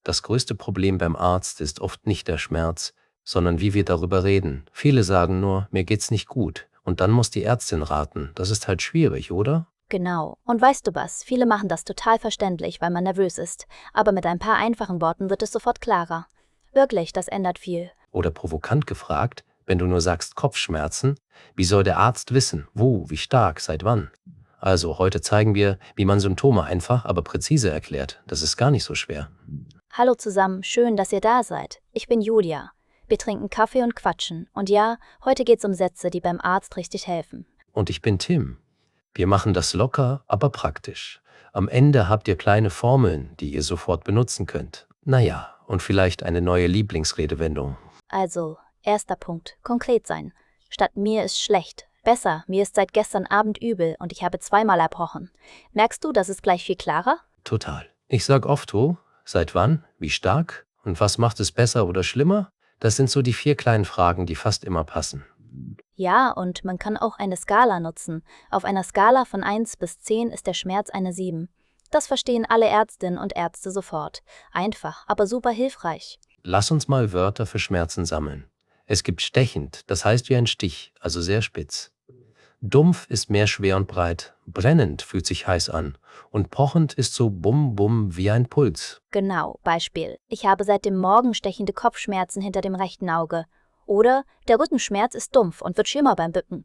Das größte Problem beim Arzt ist oft nicht der Schmerz, sondern wie wir darüber reden. Viele sagen nur, mir geht's nicht gut. Und dann muss die Ärztin raten. Das ist halt schwierig, oder? Genau. Und weißt du was? Viele machen das total verständlich, weil man nervös ist. Aber mit ein paar einfachen Worten wird es sofort klarer. Wirklich, das ändert viel. Oder provokant gefragt, wenn du nur sagst Kopfschmerzen, wie soll der Arzt wissen, wo, wie stark, seit wann? Also heute zeigen wir, wie man Symptome einfach, aber präzise erklärt. Das ist gar nicht so schwer. Hallo zusammen, schön, dass ihr da seid. Ich bin Julia. Wir trinken Kaffee und quatschen. Und ja, heute geht's um Sätze, die beim Arzt richtig helfen. Und ich bin Tim. Wir machen das locker, aber praktisch. Am Ende habt ihr kleine Formeln, die ihr sofort benutzen könnt. Naja, und vielleicht eine neue Lieblingsredewendung. Also, erster Punkt, konkret sein. Statt mir ist schlecht. Besser, mir ist seit gestern Abend übel und ich habe zweimal erbrochen. Merkst du, das ist gleich viel klarer? Total. Ich sag oft, seit wann, wie stark und was macht es besser oder schlimmer? Das sind so die 4 kleinen Fragen, die fast immer passen. Ja, und man kann auch eine Skala nutzen. Auf einer Skala von 1 bis 10 ist der Schmerz eine 7. Das verstehen alle Ärztinnen und Ärzte sofort. Einfach, aber super hilfreich. Lass uns mal Wörter für Schmerzen sammeln. Es gibt stechend, das heißt wie ein Stich, also sehr spitz. Dumpf ist mehr schwer und breit, brennend fühlt sich heiß an und pochend ist so bum-bum wie ein Puls. Genau, Beispiel. Ich habe seit dem Morgen stechende Kopfschmerzen hinter dem rechten Auge. Oder der Rückenschmerz ist dumpf und wird schlimmer beim Bücken.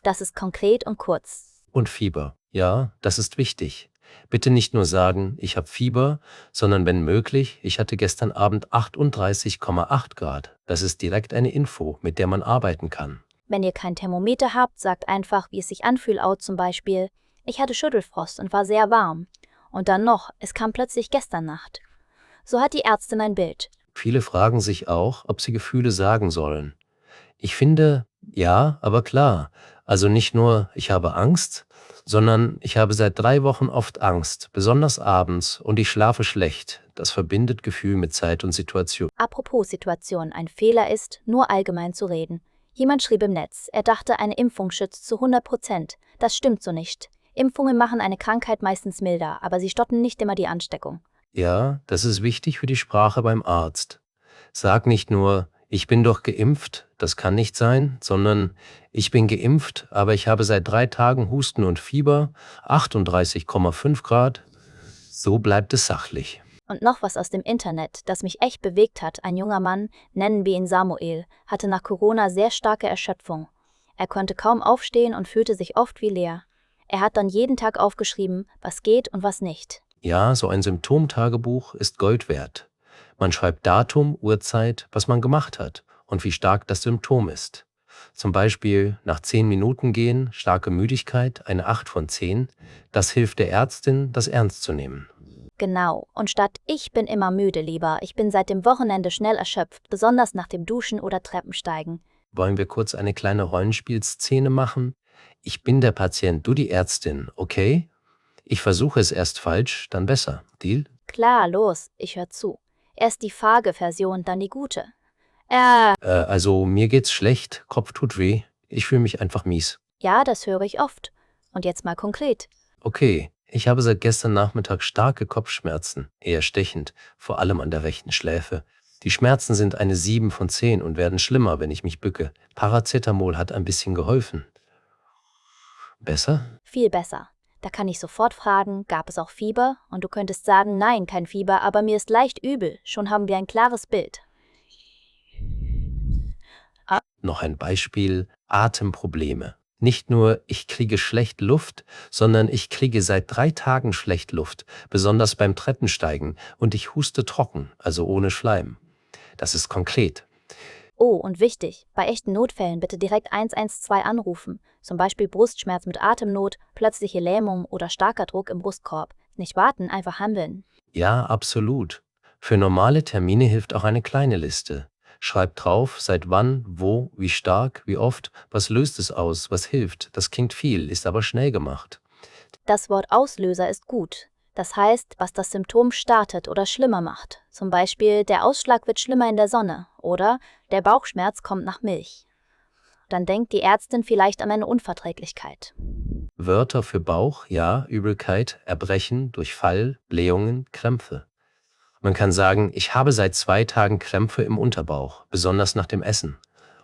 Das ist konkret und kurz. Und Fieber, ja, das ist wichtig. Bitte nicht nur sagen, ich habe Fieber, sondern wenn möglich, ich hatte gestern Abend 38,8 Grad. Das ist direkt eine Info, mit der man arbeiten kann. Wenn ihr kein Thermometer habt, sagt einfach, wie es sich anfühlt, zum Beispiel, ich hatte Schüttelfrost und war sehr warm. Und dann noch, es kam plötzlich gestern Nacht. So hat die Ärztin ein Bild. Viele fragen sich auch, ob sie Gefühle sagen sollen. Ich finde, ja, aber klar. Also nicht nur, ich habe Angst, sondern ich habe seit 3 Wochen oft Angst, besonders abends, und ich schlafe schlecht. Das verbindet Gefühl mit Zeit und Situation. Apropos Situation, ein Fehler ist, nur allgemein zu reden. Jemand schrieb im Netz, er dachte, eine Impfung schützt zu 100%. Das stimmt so nicht. Impfungen machen eine Krankheit meistens milder, aber sie stoppen nicht immer die Ansteckung. Ja, das ist wichtig für die Sprache beim Arzt. Sag nicht nur, ich bin doch geimpft, das kann nicht sein, sondern ich bin geimpft, aber ich habe seit 3 Tagen Husten und Fieber, 38,5 Grad. So bleibt es sachlich. Und noch was aus dem Internet, das mich echt bewegt hat. Ein junger Mann, nennen wir ihn Samuel, hatte nach Corona sehr starke Erschöpfung. Er konnte kaum aufstehen und fühlte sich oft wie leer. Er hat dann jeden Tag aufgeschrieben, was geht und was nicht. Ja, so ein Symptomtagebuch ist Gold wert. Man schreibt Datum, Uhrzeit, was man gemacht hat und wie stark das Symptom ist. Zum Beispiel nach 10 Minuten gehen, starke Müdigkeit, eine 8 von 10. Das hilft der Ärztin, das ernst zu nehmen. Genau, und statt ich bin immer müde lieber, ich bin seit dem Wochenende schnell erschöpft, besonders nach dem Duschen oder Treppensteigen. Wollen wir kurz eine kleine Rollenspielszene machen? Ich bin der Patient, du die Ärztin, okay? Ich versuche es erst falsch, dann besser. Deal? Klar, los, ich hör zu. Erst die vage Version, dann die gute. Also mir geht's schlecht, Kopf tut weh, ich fühle mich einfach mies. Ja, das höre ich oft. Und jetzt mal konkret. Okay, ich habe seit gestern Nachmittag starke Kopfschmerzen, eher stechend, vor allem an der rechten Schläfe. Die Schmerzen sind eine 7 von 10 und werden schlimmer, wenn ich mich bücke. Paracetamol hat ein bisschen geholfen. Besser? Viel besser. Da kann ich sofort fragen, gab es auch Fieber? Und du könntest sagen, nein, kein Fieber, aber mir ist leicht übel. Schon haben wir ein klares Bild. Noch ein Beispiel, Atemprobleme. Nicht nur, ich kriege schlecht Luft, sondern ich kriege seit 3 Tagen schlecht Luft, besonders beim Treppensteigen, und ich huste trocken, also ohne Schleim. Das ist konkret. Oh, und wichtig, bei echten Notfällen bitte direkt 112 anrufen. Zum Beispiel Brustschmerz mit Atemnot, plötzliche Lähmung oder starker Druck im Brustkorb. Nicht warten, einfach handeln. Ja, absolut. Für normale Termine hilft auch eine kleine Liste. Schreib drauf, seit wann, wo, wie stark, wie oft, was löst es aus, was hilft. Das klingt viel, ist aber schnell gemacht. Das Wort Auslöser ist gut. Das heißt, was das Symptom startet oder schlimmer macht. Zum Beispiel, der Ausschlag wird schlimmer in der Sonne oder der Bauchschmerz kommt nach Milch. Dann denkt die Ärztin vielleicht an eine Unverträglichkeit. Wörter für Bauch, ja, Übelkeit, Erbrechen, Durchfall, Blähungen, Krämpfe. Man kann sagen, ich habe seit 2 Tagen Krämpfe im Unterbauch, besonders nach dem Essen.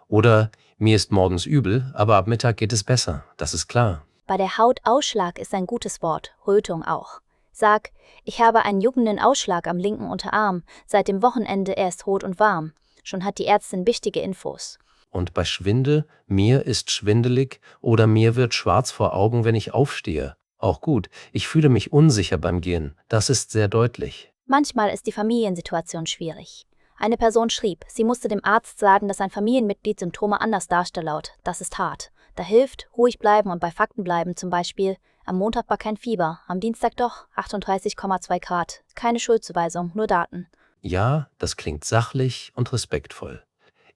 Oder mir ist morgens übel, aber ab Mittag geht es besser, das ist klar. Bei der Haut Ausschlag ist ein gutes Wort, Rötung auch. Sag, ich habe einen juckenden Ausschlag am linken Unterarm, seit dem Wochenende erst rot und warm. Schon hat die Ärztin wichtige Infos. Und bei Schwindel, mir ist schwindelig oder mir wird schwarz vor Augen, wenn ich aufstehe. Auch gut, ich fühle mich unsicher beim Gehen, das ist sehr deutlich. Manchmal ist die Familiensituation schwierig. Eine Person schrieb, sie musste dem Arzt sagen, dass ein Familienmitglied Symptome anders darstelle. Das ist hart. Da hilft, ruhig bleiben und bei Fakten bleiben, zum Beispiel, am Montag war kein Fieber, am Dienstag doch 38,2 Grad. Keine Schuldzuweisung, nur Daten. Ja, das klingt sachlich und respektvoll.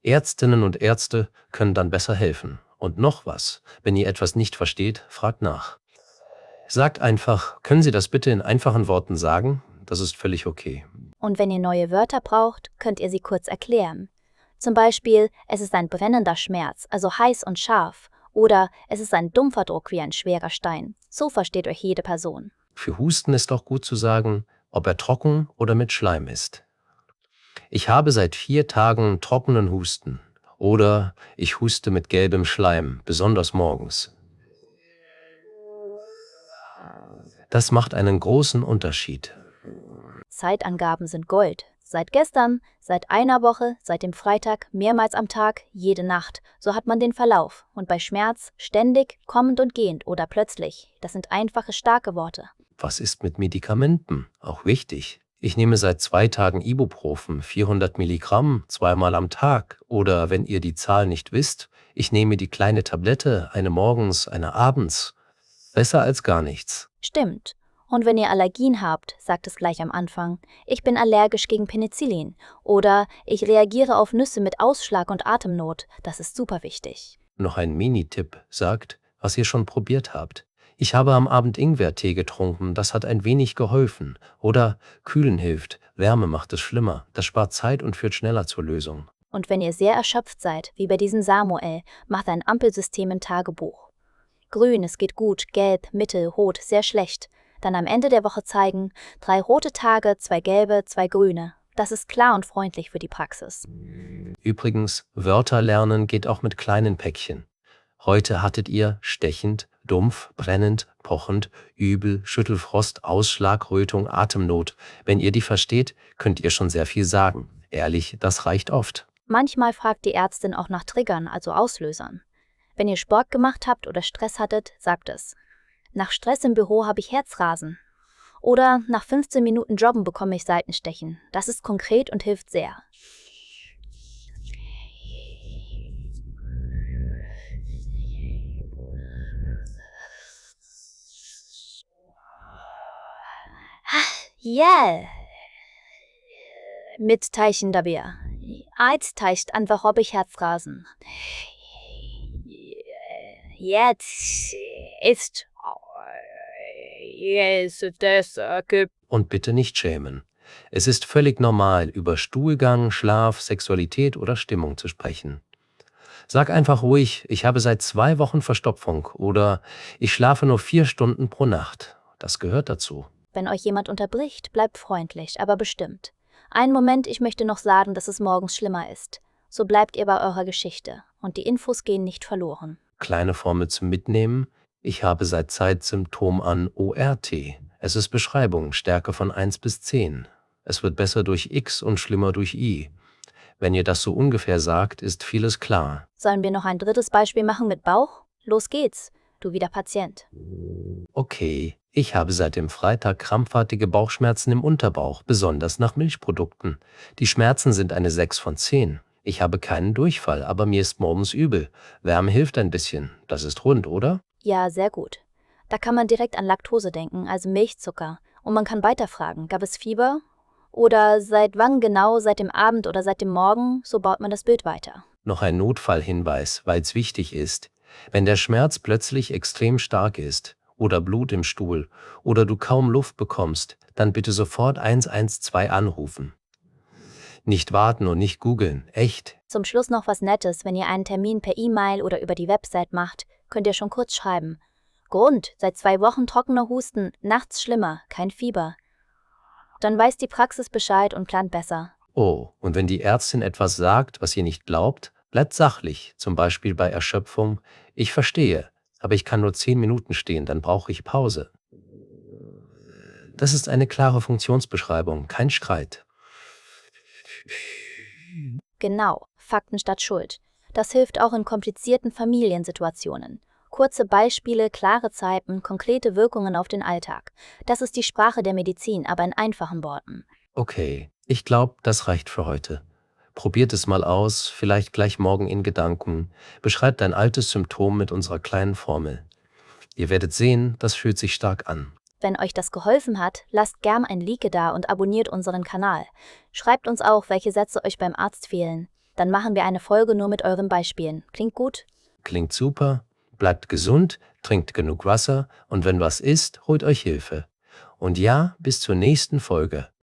Ärztinnen und Ärzte können dann besser helfen. Und noch was, wenn ihr etwas nicht versteht, fragt nach. Sagt einfach, können Sie das bitte in einfachen Worten sagen? Das ist völlig okay. Und wenn ihr neue Wörter braucht, könnt ihr sie kurz erklären. Zum Beispiel, es ist ein brennender Schmerz, also heiß und scharf. Oder es ist ein dumpfer Druck wie ein schwerer Stein. So versteht euch jede Person. Für Husten ist auch gut zu sagen, ob er trocken oder mit Schleim ist. Ich habe seit 4 Tagen trockenen Husten. Oder ich huste mit gelbem Schleim, besonders morgens. Das macht einen großen Unterschied. Zeitangaben sind Gold. Seit gestern, seit einer Woche, seit dem Freitag, mehrmals am Tag, jede Nacht. So hat man den Verlauf. Und bei Schmerz ständig, kommend und gehend oder plötzlich. Das sind einfache, starke Worte. Was ist mit Medikamenten? Auch wichtig. Ich nehme seit 2 Tagen Ibuprofen, 400 Milligramm, 2-mal am Tag. Oder wenn ihr die Zahl nicht wisst, ich nehme die kleine Tablette, eine morgens, eine abends. Besser als gar nichts. Stimmt. Und wenn ihr Allergien habt, sagt es gleich am Anfang, ich bin allergisch gegen Penicillin oder ich reagiere auf Nüsse mit Ausschlag und Atemnot. Das ist super wichtig. Noch ein Mini-Tipp, sagt, was ihr schon probiert habt. Ich habe am Abend Ingwertee getrunken, das hat ein wenig geholfen. Oder Kühlen hilft, Wärme macht es schlimmer, das spart Zeit und führt schneller zur Lösung. Und wenn ihr sehr erschöpft seid, wie bei diesem Samuel, macht ein Ampelsystem im Tagebuch. Grün, es geht gut, gelb, mittel, rot, sehr schlecht. Dann am Ende der Woche zeigen, 3 rote Tage, 2 gelbe, 2 grüne. Das ist klar und freundlich für die Praxis. Übrigens, Wörter lernen geht auch mit kleinen Päckchen. Heute hattet ihr stechend, dumpf, brennend, pochend, übel, Schüttelfrost, Ausschlag, Rötung, Atemnot. Wenn ihr die versteht, könnt ihr schon sehr viel sagen. Ehrlich, das reicht oft. Manchmal fragt die Ärztin auch nach Triggern, also Auslösern. Wenn ihr Sport gemacht habt oder Stress hattet, sagt es. Nach Stress im Büro habe ich Herzrasen. Oder nach 15 Minuten Joggen bekomme ich Seitenstechen. Das ist konkret und hilft sehr. Yeah. Mit Teichen dabei. Eins teicht einfach, ob ich Herzrasen. Jetzt ist das Und bitte nicht schämen. Es ist völlig normal, über Stuhlgang, Schlaf, Sexualität oder Stimmung zu sprechen. Sag einfach ruhig, ich habe seit 2 Wochen Verstopfung oder ich schlafe nur 4 Stunden pro Nacht. Das gehört dazu. Wenn euch jemand unterbricht, bleibt freundlich, aber bestimmt. Einen Moment, ich möchte noch sagen, dass es morgens schlimmer ist. So bleibt ihr bei eurer Geschichte und die Infos gehen nicht verloren. Kleine Formel zum Mitnehmen. Ich habe seit Zeit Symptom an ORT. Es ist Beschreibung, Stärke von 1 bis 10. Es wird besser durch X und schlimmer durch I. Wenn ihr das so ungefähr sagt, ist vieles klar. Sollen wir noch ein drittes Beispiel machen mit Bauch? Los geht's, du wieder Patient. Okay, ich habe seit dem Freitag krampfartige Bauchschmerzen im Unterbauch, besonders nach Milchprodukten. Die Schmerzen sind eine 6 von 10. Ich habe keinen Durchfall, aber mir ist morgens übel. Wärme hilft ein bisschen. Das ist rund, oder? Ja, sehr gut. Da kann man direkt an Laktose denken, also Milchzucker. Und man kann weiterfragen, gab es Fieber? Oder seit wann genau, seit dem Abend oder seit dem Morgen? So baut man das Bild weiter. Noch ein Notfallhinweis, weil es wichtig ist. Wenn der Schmerz plötzlich extrem stark ist oder Blut im Stuhl oder du kaum Luft bekommst, dann bitte sofort 112 anrufen. Nicht warten und nicht googeln, echt. Zum Schluss noch was Nettes, wenn ihr einen Termin per E-Mail oder über die Website macht, könnt ihr schon kurz schreiben. Grund, seit 2 Wochen trockener Husten, nachts schlimmer, kein Fieber. Dann weiß die Praxis Bescheid und plant besser. Oh, und wenn die Ärztin etwas sagt, was ihr nicht glaubt, bleibt sachlich, zum Beispiel bei Erschöpfung. Ich verstehe, aber ich kann nur 10 Minuten stehen, dann brauche ich Pause. Das ist eine klare Funktionsbeschreibung, kein Streit. Genau, Fakten statt Schuld. Das hilft auch in komplizierten Familiensituationen. Kurze Beispiele, klare Zeiten, konkrete Wirkungen auf den Alltag. Das ist die Sprache der Medizin, aber in einfachen Worten. Okay, ich glaube, das reicht für heute. Probiert es mal aus, vielleicht gleich morgen in Gedanken. Beschreibt ein altes Symptom mit unserer kleinen Formel. Ihr werdet sehen, das fühlt sich stark an. Wenn euch das geholfen hat, lasst gern ein Like da und abonniert unseren Kanal. Schreibt uns auch, welche Sätze euch beim Arzt fehlen. Dann machen wir eine Folge nur mit euren Beispielen. Klingt gut? Klingt super. Bleibt gesund, trinkt genug Wasser und wenn was ist, holt euch Hilfe. Und ja, bis zur nächsten Folge.